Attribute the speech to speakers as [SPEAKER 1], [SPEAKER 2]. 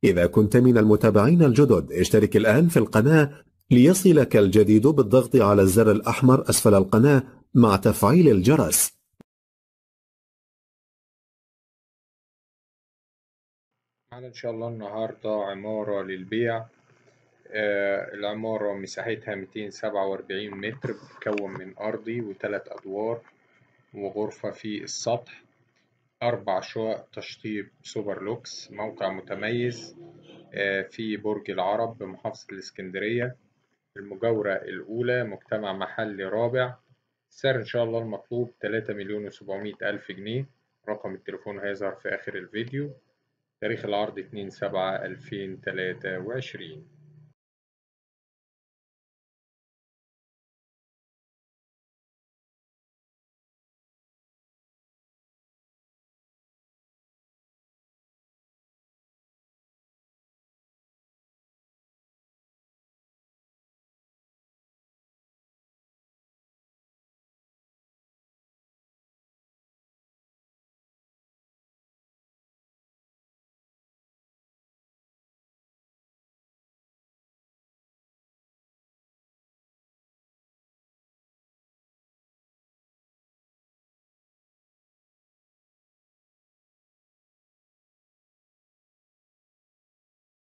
[SPEAKER 1] إذا كنت من المتابعين الجدد اشترك الآن في القناة ليصلك الجديد بالضغط على الزر الأحمر أسفل القناة مع تفعيل الجرس.
[SPEAKER 2] معنا إن شاء الله النهاردة عمارة للبيع. العمارة مساحتها 247 متر، بتتكون من أرضي وتلات أدوار وغرفة في السطح، 4 شقق تشطيب سوبر لوكس، موقع متميز في برج العرب بمحافظة الإسكندرية، المجاورة الأولى، مجتمع محلي رابع. السعر إن شاء الله المطلوب 3,700,000 جنيه. رقم التليفون هيظهر في آخر الفيديو. تاريخ العرض 2/7/2023.